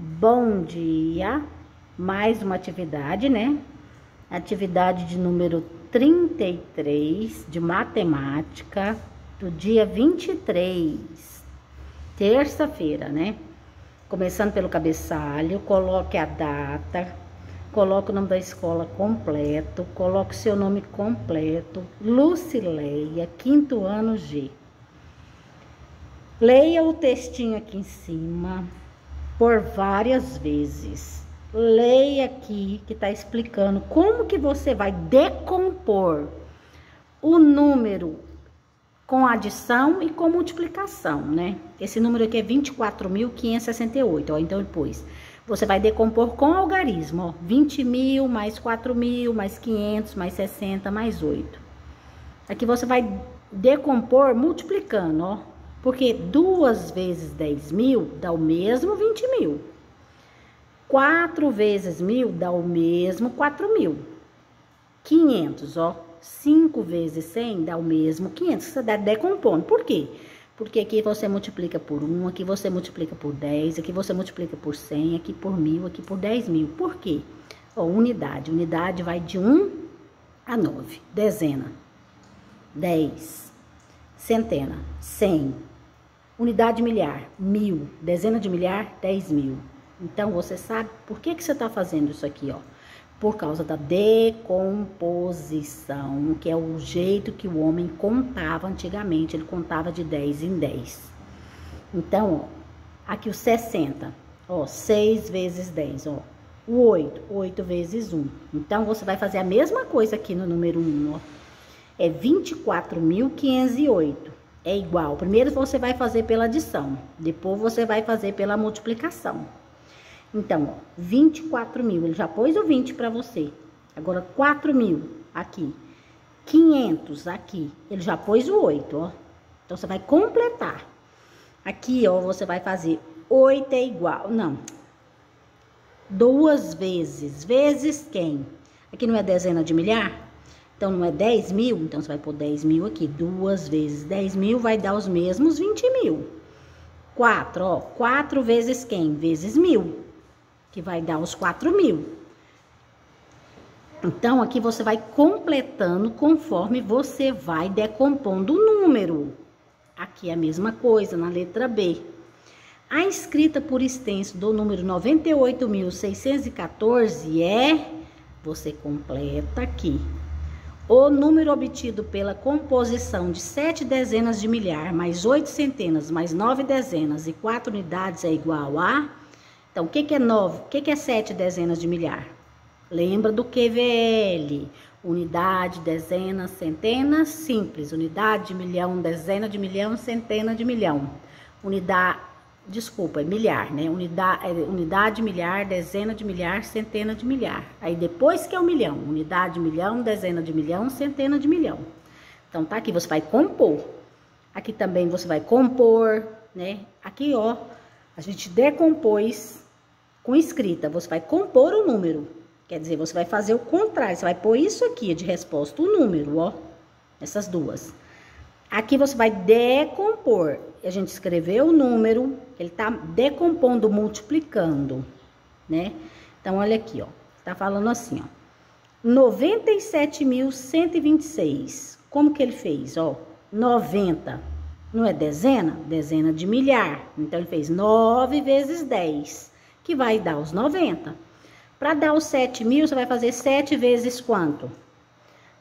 Bom dia, mais uma atividade, né? Atividade de número 33 de matemática, do dia 23, terça-feira, né? Começando pelo cabeçalho, coloque a data, coloque o nome da escola completo, coloque o seu nome completo, Lucileia, 5º ano G. Leia o textinho aqui em cima por várias vezes. Leia aqui que está explicando como que você vai decompor o número com adição e com multiplicação, né? Esse número aqui é 24.568, ó. Então, depois, você vai decompor com algarismo, ó. 20.000 mais 4.000 mais 500 mais 60 mais 8. Aqui você vai decompor multiplicando, ó. Porque 2 vezes 10.000 dá o mesmo 20.000. 4 vezes 1.000 dá o mesmo 4.000. 500, ó. 5 vezes 100 dá o mesmo 500. Você dá decompondo. Por quê? Porque aqui você multiplica por 1, aqui você multiplica por 10, aqui você multiplica por 100, aqui por 1.000, aqui por 10.000. Por quê? Ó, unidade. Unidade vai de 1 a 9. Dezena, 10. Centena, 100. Unidade de milhar, 1.000. Dezena de milhar, 10.000. Então, você sabe por que você está fazendo isso aqui, ó? Por causa da decomposição, que é o jeito que o homem contava antigamente. Ele contava de 10 em 10. Então, ó, aqui o 60, ó, 6 vezes 10, ó. O 8, 8 vezes 1. Então, você vai fazer a mesma coisa aqui no número 1, ó. É 24.508. É igual. Primeiro você vai fazer pela adição, depois você vai fazer pela multiplicação. Então, ó, 24.000, ele já pôs o 20 para você. Agora, 4.000 aqui. 500 aqui, ele já pôs o 8, ó. Então, você vai completar. Aqui, ó, você vai fazer 8 é igual, não. 2 vezes, vezes quem? Aqui não é dezena de milhar? Então, não é 10.000, então você vai pôr 10.000 aqui. 2 vezes 10.000 vai dar os mesmos 20.000. 4, ó. 4 vezes quem? Vezes 1.000, que vai dar os 4.000. Então, aqui você vai completando conforme você vai decompondo o número. Aqui é a mesma coisa, na letra B. A escrita por extenso do número 98.614 é... Você completa aqui. O número obtido pela composição de 7 dezenas de milhar, mais 8 centenas, mais 9 dezenas e 4 unidades é igual a... Então, o que é 9? O que é 7 dezenas de milhar? Lembra do QVL. Unidade, dezena, centena, simples. Unidade de milhão, dezena de milhão, centena de milhão. Unidade... Desculpa, é milhar, né? Unidade de milhar, dezena de milhar, centena de milhar. Aí depois que é o milhão, unidade de milhão, dezena de milhão, centena de milhão. Então tá aqui, você vai compor. Aqui também você vai compor, né? Aqui, ó, a gente decompôs com escrita. Você vai compor o número. Quer dizer, você vai fazer o contrário. Você vai pôr isso aqui de resposta, o número, ó. Essas duas. Aqui você vai decompor. A gente escreveu o número, ele tá decompondo, multiplicando, né? Então, olha aqui, ó. Tá falando assim, ó. 97.126. Como que ele fez, ó? 90. Não é dezena? Dezena de milhar. Então, ele fez 9 vezes 10, que vai dar os 90. Para dar os 7.000, você vai fazer 7 vezes quanto?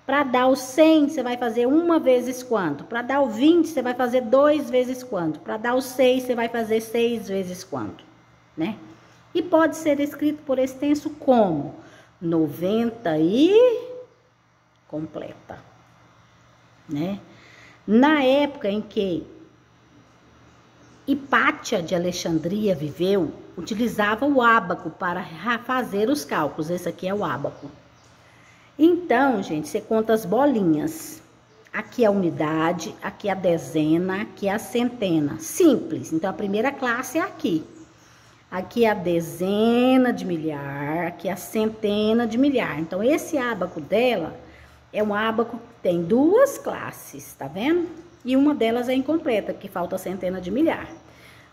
Para dar o 100, você vai fazer 1 vezes quanto? Para dar o 20, você vai fazer 2 vezes quanto? Para dar o 6, você vai fazer 6 vezes quanto? Né? E pode ser escrito por extenso como 90 e completa. Né? Na época em que Hipátia de Alexandria viveu, utilizava o ábaco para fazer os cálculos. Esse aqui é o ábaco. Então, gente, você conta as bolinhas. Aqui é a unidade, aqui é a dezena, aqui é a centena. Simples. Então, a primeira classe é aqui. Aqui é a dezena de milhar, aqui é a centena de milhar. Então, esse ábaco dela é um ábaco que tem 2 classes, tá vendo? E uma delas é incompleta, porque falta a centena de milhar.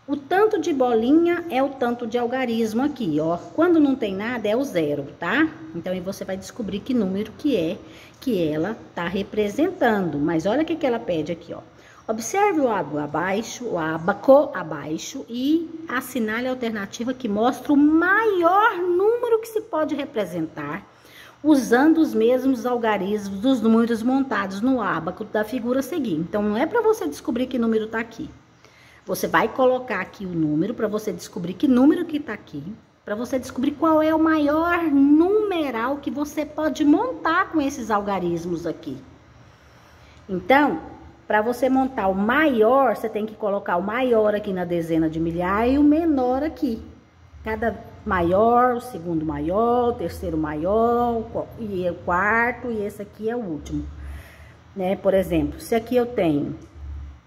O tanto de bolinha é o tanto de algarismo aqui, ó. Quando não tem nada, é o 0, tá? Então, aí você vai descobrir que número que é que ela tá representando. Mas olha o que ela pede aqui, ó. Observe o ábaco abaixo e assinale a alternativa que mostra o maior número que se pode representar usando os mesmos algarismos dos números montados no ábaco da figura a seguir. Então, não é para você descobrir que número tá aqui. Você vai colocar aqui o número para você descobrir que número que tá aqui, para você descobrir qual é o maior numeral que você pode montar com esses algarismos aqui. Então, para você montar o maior, você tem que colocar o maior aqui na dezena de milhar e o menor aqui. Cada maior, o segundo maior, o terceiro maior, e o quarto, e esse aqui é o último. Né? Por exemplo, se aqui eu tenho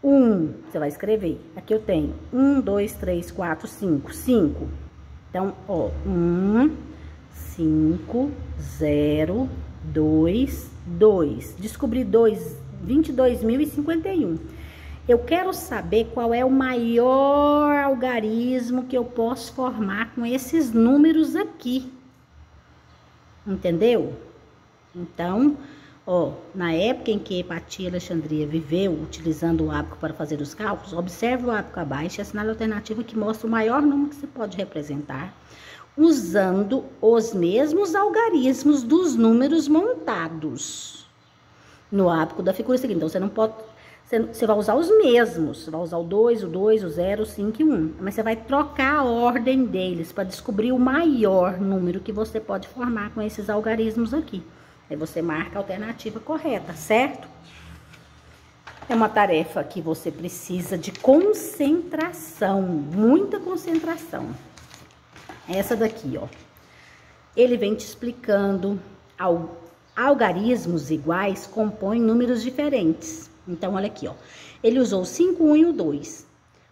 1, você vai escrever. Aqui eu tenho 1, 2, 3, 4, 5. 5. Então, ó, 1, 5, 0, 2, 2. Descobri 22.051. Eu quero saber qual é o maior algarismo que eu posso formar com esses números aqui. Entendeu? Então, ó, na época em que Hipatia Alexandria viveu, utilizando o ábaco para fazer os cálculos, observe o ábaco abaixo e assinale a alternativa que mostra o maior número que se pode representar, usando os mesmos algarismos dos números montados no ábaco da figura seguinte. Então, você não pode... Você vai usar os mesmos, você vai usar o 2, o 0, o 5 e o 1. Mas você vai trocar a ordem deles para descobrir o maior número que você pode formar com esses algarismos aqui. Aí você marca a alternativa correta, certo? É uma tarefa que você precisa de concentração, muita concentração. Essa daqui, ó. Ele vem te explicando, algarismos iguais compõem números diferentes. Então, olha aqui, ó. Ele usou o 5, 1 e o 2.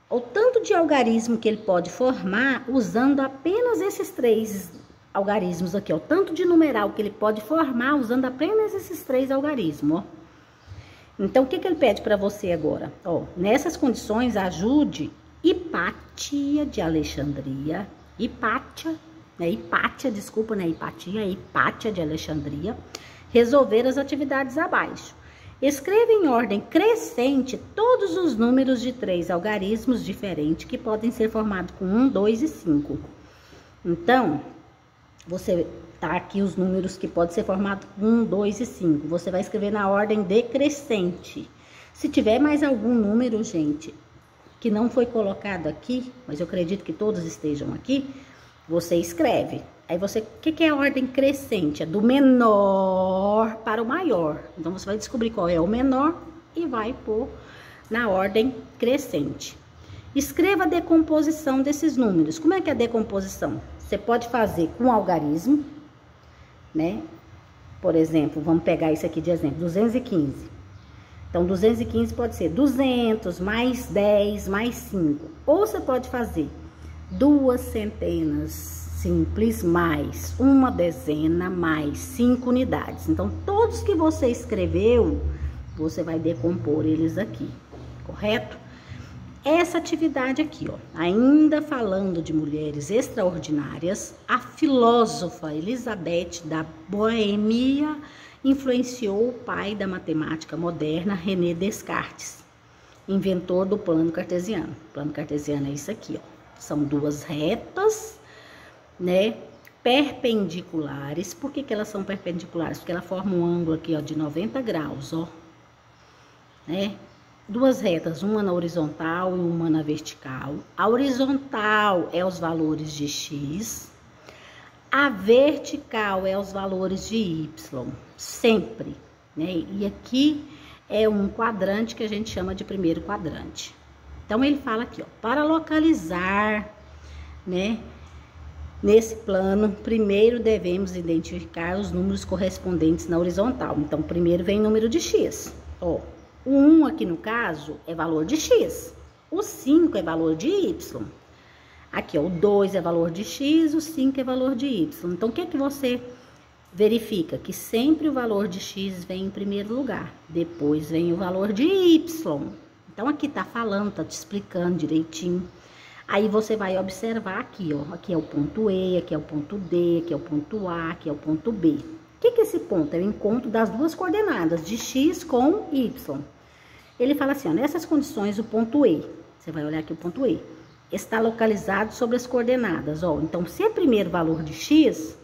O tanto de algarismo que ele pode formar usando apenas esses 3 algarismos aqui, ó. O tanto de numeral que ele pode formar usando apenas esses 3 algarismos, ó. Então, o que ele pede para você agora? Ó, nessas condições, ajude Hipatia de Alexandria, Hipatia de Alexandria, resolver as atividades abaixo. Escreva em ordem crescente todos os números de 3 algarismos diferentes que podem ser formados com 1, 2 e 5. Então, você tá aqui os números que podem ser formados com 1, 2 e 5. Você vai escrever na ordem decrescente. Se tiver mais algum número, gente, que não foi colocado aqui, mas eu acredito que todos estejam aqui, você escreve. Aí você, o que é a ordem crescente? É do menor para o maior. Então, você vai descobrir qual é o menor e vai pôr na ordem crescente. Escreva a decomposição desses números. Como é que é a decomposição? Você pode fazer com algarismo, né? Por exemplo, vamos pegar isso aqui de exemplo, 215. Então, 215 pode ser 200 mais 10 mais 5. Ou você pode fazer 2 centenas simples mais 1 dezena mais 5 unidades. Então, todos que você escreveu, você vai decompor eles aqui, correto? Essa atividade aqui, ó, ainda falando de mulheres extraordinárias, a filósofa Elizabeth da Boêmia influenciou o pai da matemática moderna, René Descartes, inventor do plano cartesiano. O plano cartesiano é isso aqui, ó. São duas retas, né, perpendiculares. Por que elas são perpendiculares? Porque ela forma um ângulo aqui, ó, de 90 graus, ó, né? Duas retas, uma na horizontal e uma na vertical. A horizontal é os valores de x, a vertical é os valores de y, sempre, né? E aqui é um quadrante que a gente chama de primeiro quadrante. Então, ele fala aqui, ó, para localizar, né, nesse plano, primeiro devemos identificar os números correspondentes na horizontal. Então, primeiro vem o número de x. Ó, o 1 aqui no caso é valor de x. O 5 é valor de y. Aqui, ó, o 2 é valor de x, o 5 é valor de y. Então, o que é que você verifica? Que sempre o valor de x vem em primeiro lugar. Depois vem o valor de y. Então, aqui tá falando, tá te explicando direitinho Aí você vai observar aqui, ó. Aqui é o ponto E, aqui é o ponto D, aqui é o ponto A, aqui é o ponto B. O que é esse ponto? É o encontro das duas coordenadas, de X com Y. Ele fala assim, ó, nessas condições o ponto E, você vai olhar aqui o ponto E, está localizado sobre as coordenadas, ó. Então, se é primeiro valor de X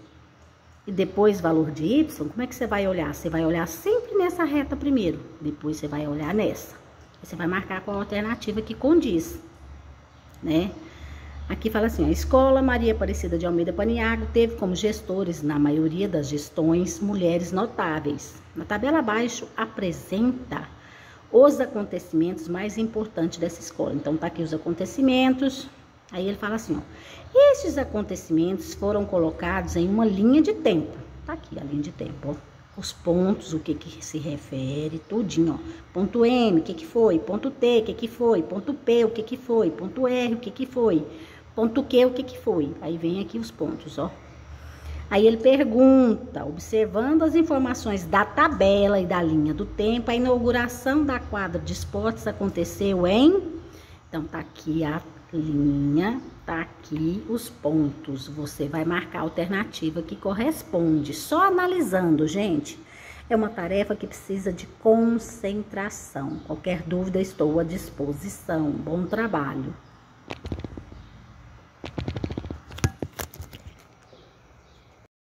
e depois valor de Y, como é que você vai olhar? Você vai olhar sempre nessa reta primeiro, depois você vai olhar nessa. Aí você vai marcar qual alternativa que condiz, né? Aqui fala assim, a Escola Maria Aparecida de Almeida Paniagua teve como gestores, na maioria das gestões, mulheres notáveis. Na tabela abaixo, apresenta os acontecimentos mais importantes dessa escola. Então, tá aqui os acontecimentos. Aí ele fala assim, ó. Estes acontecimentos foram colocados em uma linha de tempo. Tá aqui a linha de tempo, ó. Os pontos, o que se refere, tudinho, ó. Ponto M, o que foi? Ponto T, o que foi? Ponto P, o que foi? Ponto R, o que foi? Ponto Q, o que foi? Aí vem aqui os pontos, ó. Aí ele pergunta, observando as informações da tabela e da linha do tempo, a inauguração da quadra de esportes aconteceu em... Então, tá aqui a linha, tá aqui os pontos. Você vai marcar a alternativa que corresponde. Só analisando, gente. É uma tarefa que precisa de concentração. Qualquer dúvida, estou à disposição. Bom trabalho.